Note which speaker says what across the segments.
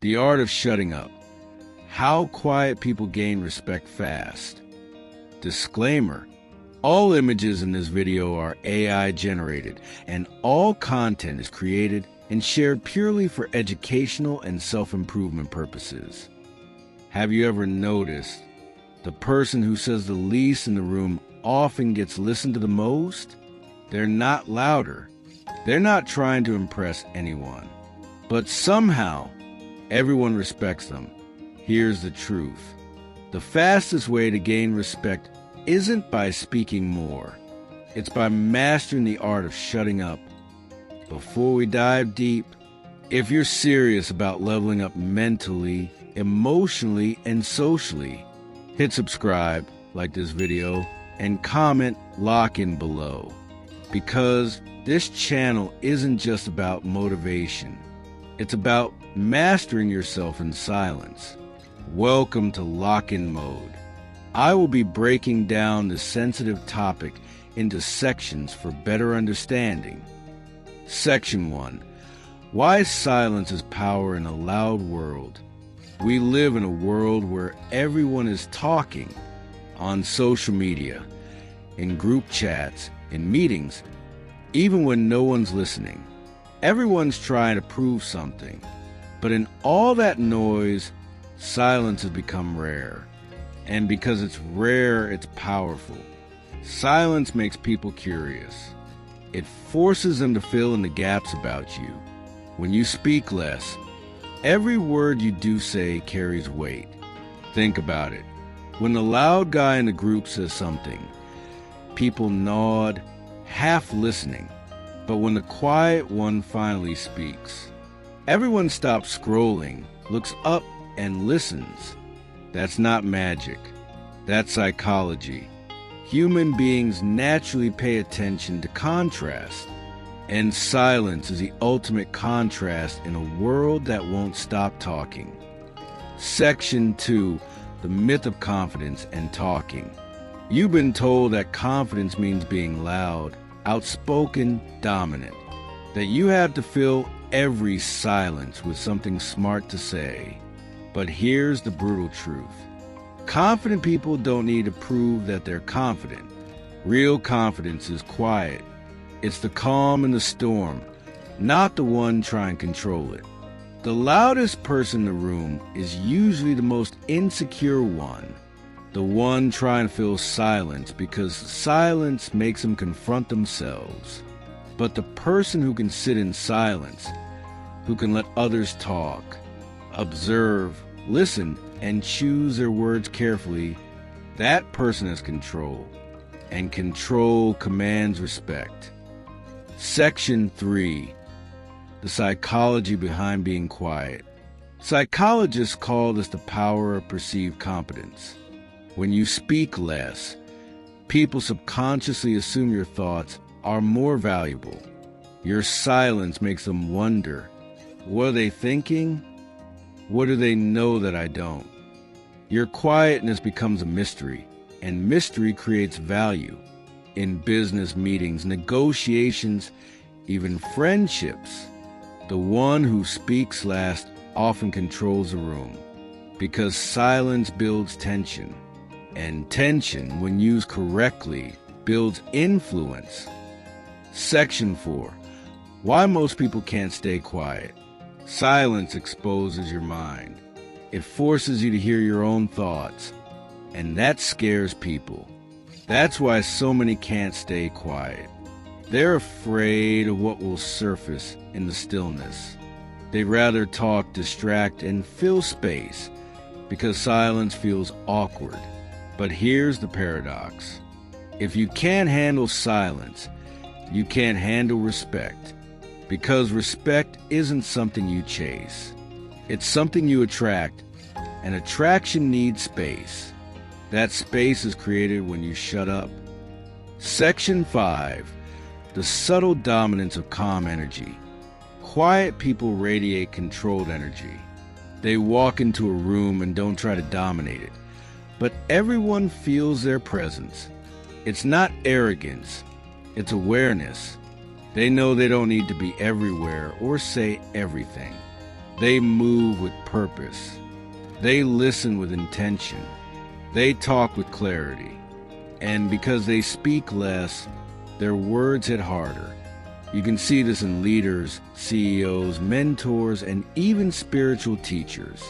Speaker 1: The art of shutting up. How quiet people gain respect fast. Disclaimer: all images in this video are AI generated, and all content is created and shared purely for educational and self-improvement purposes. Have you ever noticed the person who says the least in the room often gets listened to the most? They're not louder. They're not trying to impress anyone. But somehow, everyone respects them. Here's the truth. The fastest way to gain respect isn't by speaking more. It's by mastering the art of shutting up. Before we dive deep, if you're serious about leveling up mentally, emotionally, and socially, hit subscribe, like this video, and comment lock in below. Because this channel isn't just about motivation. It's about mastering yourself in silence. Welcome to Lock-In Mode. I will be breaking down this sensitive topic into sections for better understanding. Section 1. Why silence is power in a loud world. We live in a world where everyone is talking, on social media, in group chats, in meetings, even when no one's listening. Everyone's trying to prove something, but in all that noise, silence has become rare. And because it's rare, it's powerful. Silence makes people curious. It forces them to fill in the gaps about you. When you speak less, every word you do say carries weight. Think about it. When the loud guy in the group says something, people nod, half listening. But when the quiet one finally speaks, everyone stops scrolling, looks up, and listens. That's not magic. That's psychology. Human beings naturally pay attention to contrast, and silence is the ultimate contrast in a world that won't stop talking. Section 2. The myth of confidence and talking. You've been told that confidence means being loud, outspoken, dominant, that you have to fill every silence with something smart to say. But here's the brutal truth. Confident people don't need to prove that they're confident. Real confidence is quiet. It's the calm in the storm, not the one trying to control it. The loudest person in the room is usually the most insecure one, the one trying to fill silence because silence makes them confront themselves. But the person who can sit in silence, who can let others talk, observe, listen, and choose their words carefully, that person has control, and control commands respect. Section 3. The psychology behind being quiet. Psychologists call this the power of perceived competence. When you speak less, people subconsciously assume your thoughts are more valuable. Your silence makes them wonder, what are they thinking? What do they know that I don't? Your quietness becomes a mystery, and mystery creates value. In business meetings, negotiations, even friendships, the one who speaks last often controls the room, because silence builds tension. And tension, when used correctly, builds influence. Section 4. Why most people can't stay quiet. Silence exposes your mind. It forces you to hear your own thoughts, and that scares people. That's why so many can't stay quiet. They're afraid of what will surface in the stillness. They'd rather talk, distract, and fill space, because silence feels awkward. But here's the paradox. If you can't handle silence, you can't handle respect. Because respect isn't something you chase. It's something you attract, and attraction needs space. That space is created when you shut up. Section 5. The subtle dominance of calm energy. Quiet people radiate controlled energy. They walk into a room and don't try to dominate it. But everyone feels their presence. It's not arrogance, it's awareness. They know they don't need to be everywhere or say everything. They move with purpose. They listen with intention. They talk with clarity. And because they speak less, their words hit harder. You can see this in leaders, CEOs, mentors, and even spiritual teachers.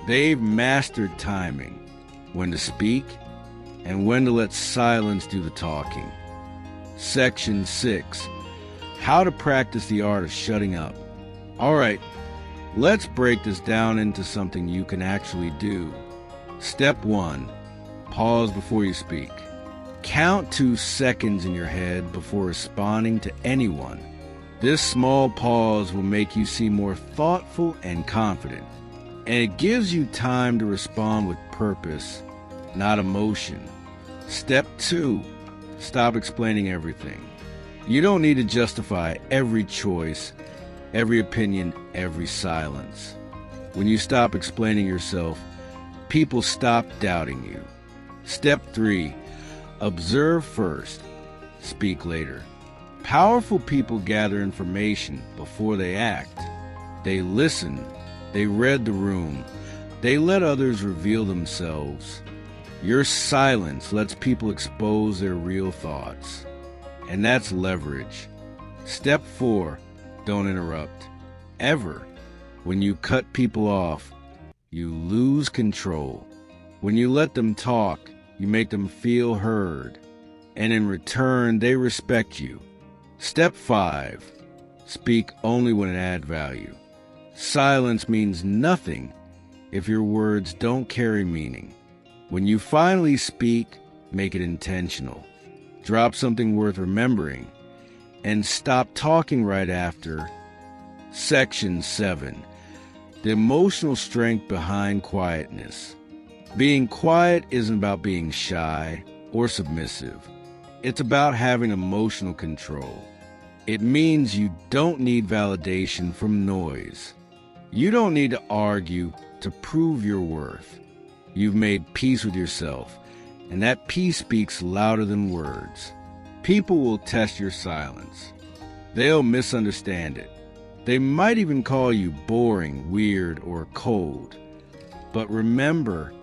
Speaker 1: They've mastered timing, when to speak, and when to let silence do the talking. Section 6. How to practice the art of shutting up. All right, let's break this down into something you can actually do. Step 1. Pause before you speak. Count 2 seconds in your head before responding to anyone. This small pause will make you seem more thoughtful and confident, and it gives you time to respond with purpose, not emotion. Step 2. Stop explaining everything. You don't need to justify every choice, every opinion, every silence. When you stop explaining yourself, people stop doubting you. Step 3. Observe first, speak later. Powerful people gather information before they act. They listen, they read the room, they let others reveal themselves. Your silence lets people expose their real thoughts. And that's leverage. Step 4. Don't interrupt. Ever. When you cut people off, you lose control. When you let them talk, you make them feel heard. And in return, they respect you. Step 5. Speak only when it adds value. Silence means nothing if your words don't carry meaning. When you finally speak, make it intentional. Drop something worth remembering. And stop talking right after. Section 7. The emotional strength behind quietness. Being quiet isn't about being shy or submissive. It's about having emotional control. It means you don't need validation from noise. You don't need to argue to prove your worth. You've made peace with yourself, and that peace speaks louder than words. People will test your silence. They'll misunderstand it. They might even call you boring, weird, or cold. But remember,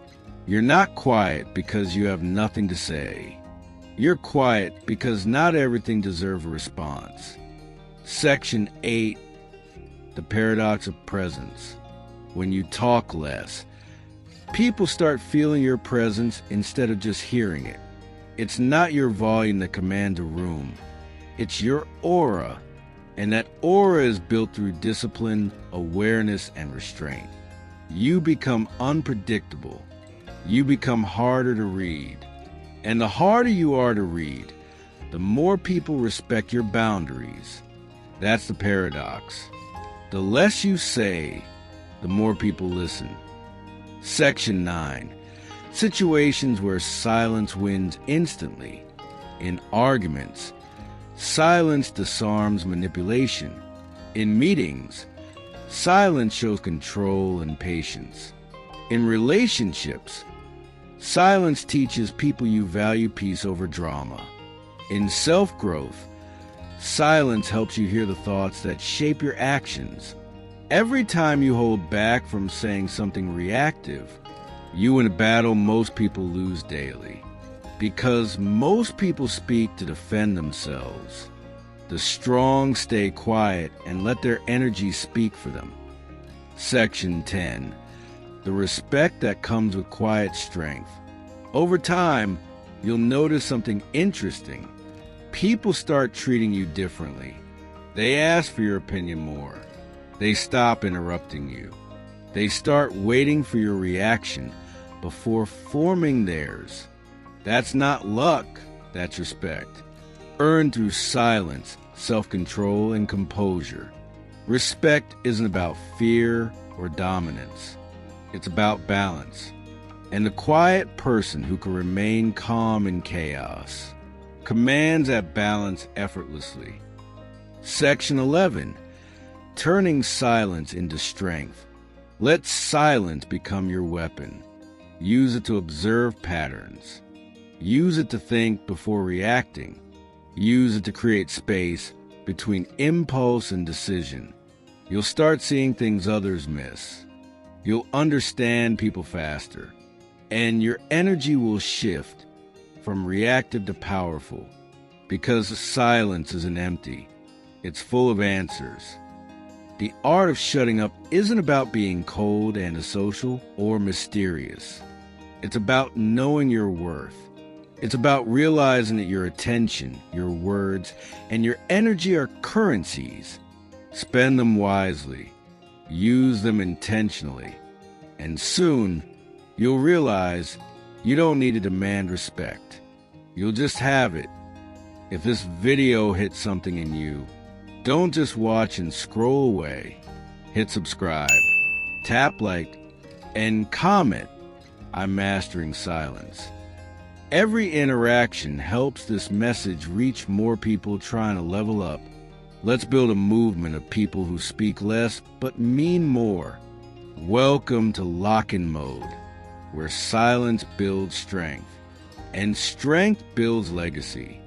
Speaker 1: you're not quiet because you have nothing to say. You're quiet because not everything deserves a response. Section 8. The paradox of presence. When you talk less, people start feeling your presence instead of just hearing it. It's not your volume that commands a room. It's your aura. And that aura is built through discipline, awareness, and restraint. You become unpredictable. You become harder to read. And the harder you are to read, the more people respect your boundaries. That's the paradox. The less you say, the more people listen. Section 9. Situations where silence wins instantly. In arguments, silence disarms manipulation. In meetings, silence shows control and patience. In relationships, silence teaches people you value peace over drama. In self-growth, silence helps you hear the thoughts that shape your actions. Every time you hold back from saying something reactive, you win a battle most people lose daily. Because most people speak to defend themselves. The strong stay quiet and let their energy speak for them. Section 10. The respect that comes with quiet strength. Over time, you'll notice something interesting. People start treating you differently. They ask for your opinion more. They stop interrupting you. They start waiting for your reaction before forming theirs. That's not luck, that's respect. Earned through silence, self-control, and composure. Respect isn't about fear or dominance. It's about balance. And the quiet person who can remain calm in chaos commands that balance effortlessly. Section 11. Turning silence into strength. Let silence become your weapon. Use it to observe patterns. Use it to think before reacting. Use it to create space between impulse and decision. You'll start seeing things others miss. You'll understand people faster. And your energy will shift from reactive to powerful, because silence isn't empty. It's full of answers. The art of shutting up isn't about being cold, antisocial, or mysterious. It's about knowing your worth. It's about realizing that your attention, your words, and your energy are currencies. Spend them wisely. Use them intentionally. And soon, you'll realize you don't need to demand respect. You'll just have it. If this video hits something in you, don't just watch and scroll away. Hit subscribe, tap like, and comment. I'm mastering silence. Every interaction helps this message reach more people trying to level up. Let's build a movement of people who speak less but mean more. Welcome to Lock-in Mode, where silence builds strength, and strength builds legacy.